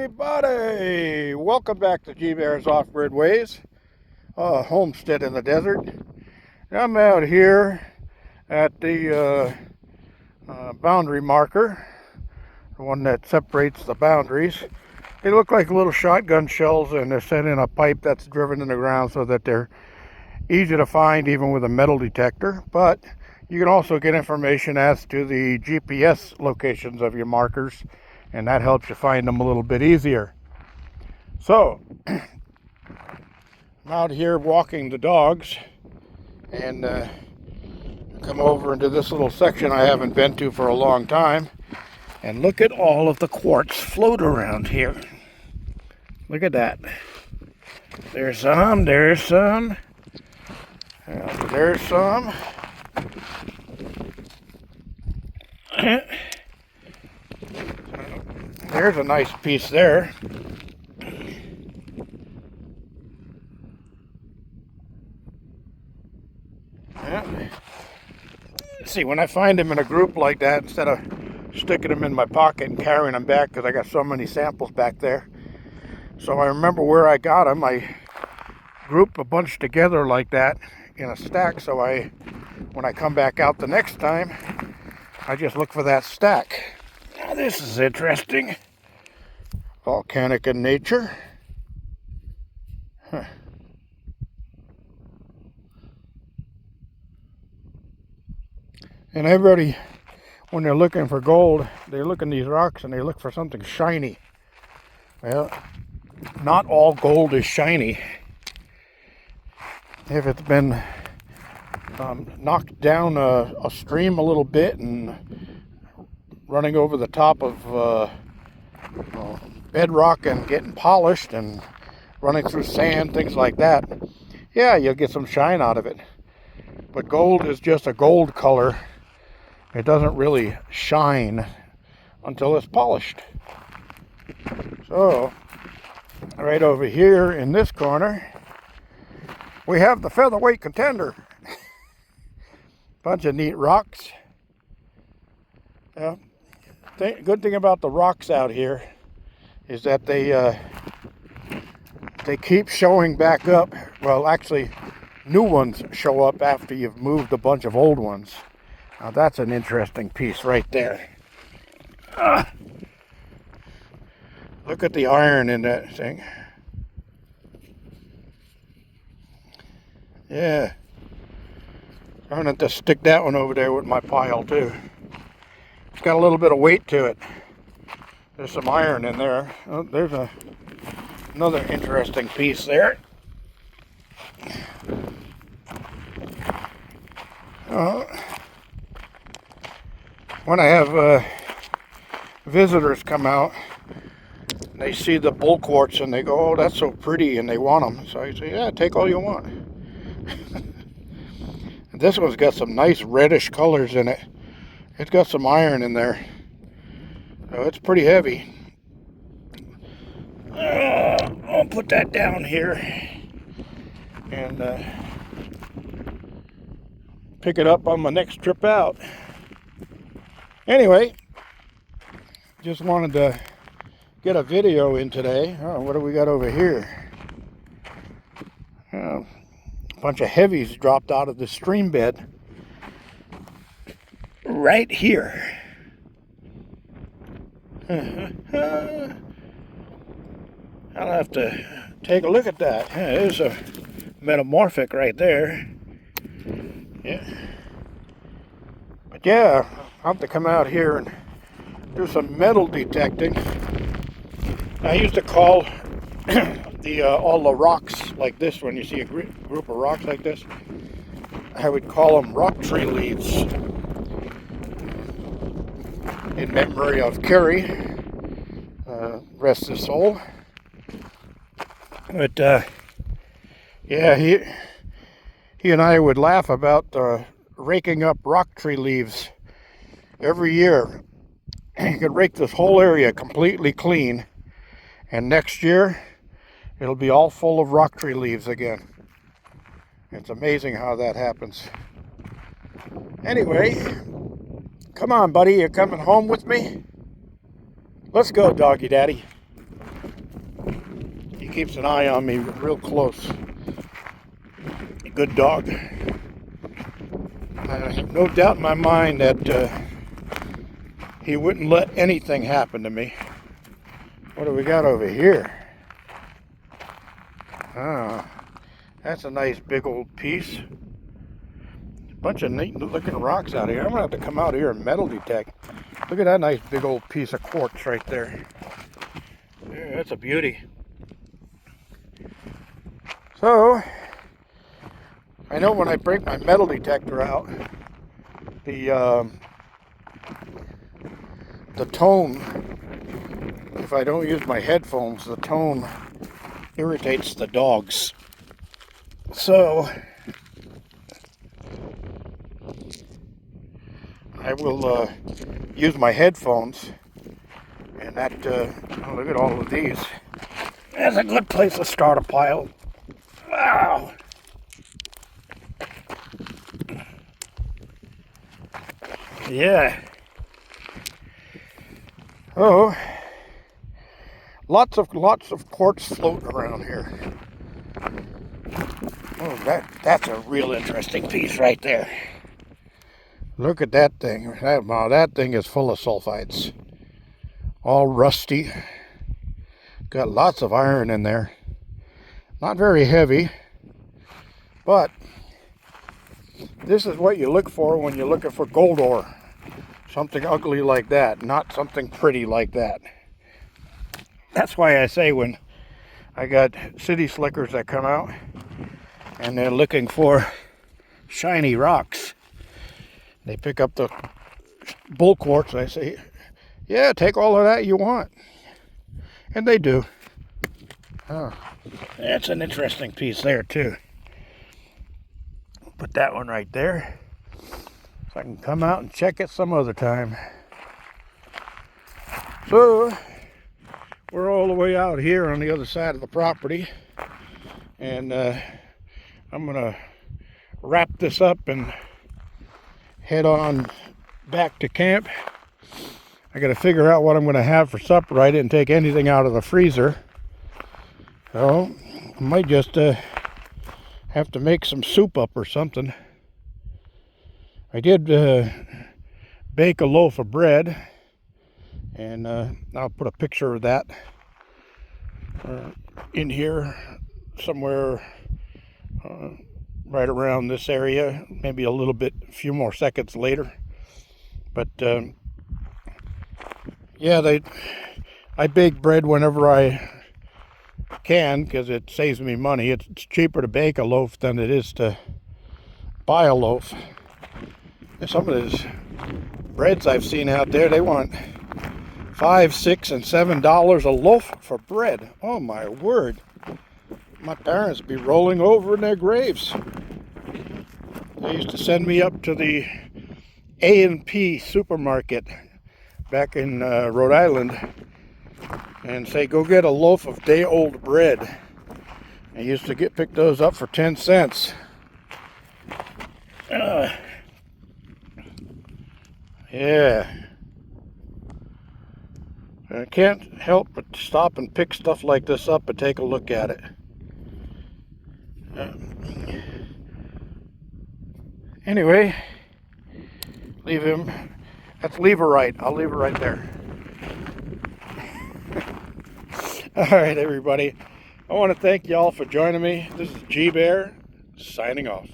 everybody! Welcome back to G-Bear's Off-Grid Ways, homestead in the desert. I'm out here at the boundary marker, the one that separates the boundaries. They look like little shotgun shells, and they're set in a pipe that's driven in the ground so that they're easy to find even with a metal detector. But you can also get information as to the GPS locations of your markers, and that helps you find them a little bit easier. So, I'm out here walking the dogs, and come over into this little section I haven't been to for a long time, and look at all of the quartz float around here. Look at that. There's some, there's some, there's some. There's a nice piece there. Yeah. See, when I find them in a group like that, instead of sticking them in my pocket and carrying them back, because I got so many samples back there, so I remember where I got them. I group a bunch together like that in a stack, so when I come back out the next time, I just look for that stack. Now this is interesting. Volcanic in nature. Huh. And everybody, when they're looking for gold, they look in these rocks and they look for something shiny. Well, not all gold is shiny. If it's been knocked down a stream a little bit and running over the top of bedrock and getting polished and running through sand, things like that, yeah, you'll get some shine out of it. But gold is just a gold color. It doesn't really shine until it's polished. So, right over here in this corner, we have the Featherweight Contender. Bunch of neat rocks. Yeah. Good thing about the rocks out here is that they keep showing back up. Well, actually, new ones show up after you've moved a bunch of old ones. Now that's an interesting piece right there. Look at the iron in that thing. Yeah. I'm going to stick that one over there with my pile too. It's got a little bit of weight to it. There's some iron in there. Oh, there's another interesting piece there. When I have visitors come out, they see the bull quartz and they go, "Oh, that's so pretty," and they want them. So I say, "Yeah, take all you want." This one's got some nice reddish colors in it. It's got some iron in there, so it's pretty heavy. I'll put that down here and pick it up on my next trip out. Anyway, just wanted to get a video in today. Oh, what do we got over here? A bunch of heavies dropped out of the stream bed right here. I'll have to take a look at that. Yeah, there's a metamorphic right there. Yeah. But yeah, I'll have to come out here and do some metal detecting. I used to call all the rocks like this, when you see a group of rocks like this, I would call them rock tree leaves, in memory of Kerry, rest his soul. But yeah, he and I would laugh about raking up rock tree leaves every year. You could rake this whole area completely clean, and next year it'll be all full of rock tree leaves again. It's amazing how that happens. Anyway, come on, buddy, you're coming home with me? Let's go, doggy daddy. keeps an eye on me real close. Good dog. I have no doubt in my mind that he wouldn't let anything happen to me. What do we got over here? Ah, that's a nice big old piece. Bunch of neat looking rocks out here. I'm gonna have to come out here and metal detect. Look at that nice big old piece of quartz right there. Yeah, that's a beauty. So, I know when I break my metal detector out, the tone, if I don't use my headphones, the tone irritates the dogs. So, I will use my headphones, and that, oh, look at all of these. That's a good place to start a pile. Wow. Yeah. Oh, lots of quartz floating around here. Oh, that's a real interesting piece right there. Look at that thing. Wow, that thing is full of sulfides. All rusty. Got lots of iron in there. Not very heavy, but this is what you look for when you're looking for gold ore. Something ugly like that, not something pretty like that. That's why I say when I got city slickers that come out and they're looking for shiny rocks, they pick up the bull quartz and I say, yeah, take all of that you want. And they do. Oh, that's an interesting piece there too. Put that one right there so I can come out and check it some other time. So we're all the way out here on the other side of the property, and I'm gonna wrap this up and head on back to camp. I gotta figure out what I'm gonna have for supper. I didn't take anything out of the freezer, so I might just have to make some soup up or something. I did bake a loaf of bread, and I'll put a picture of that in here somewhere right around this area, maybe a few more seconds later. But yeah, I bake bread whenever I can because it saves me money. It's cheaper to bake a loaf than it is to buy a loaf. And some of these breads I've seen out there, they want $5, $6, and $7 a loaf for bread. Oh my word. My parents be rolling over in their graves. They used to send me up to the A&P supermarket back in Rhode Island and say, go get a loaf of day-old bread. I used to pick those up for 10 cents. Yeah. I can't help but stop and pick stuff like this up and take a look at it. Anyway, leave him. That's leverite. I'll leave it right there. All right, everybody. I want to thank y'all for joining me. This is G Bear signing off.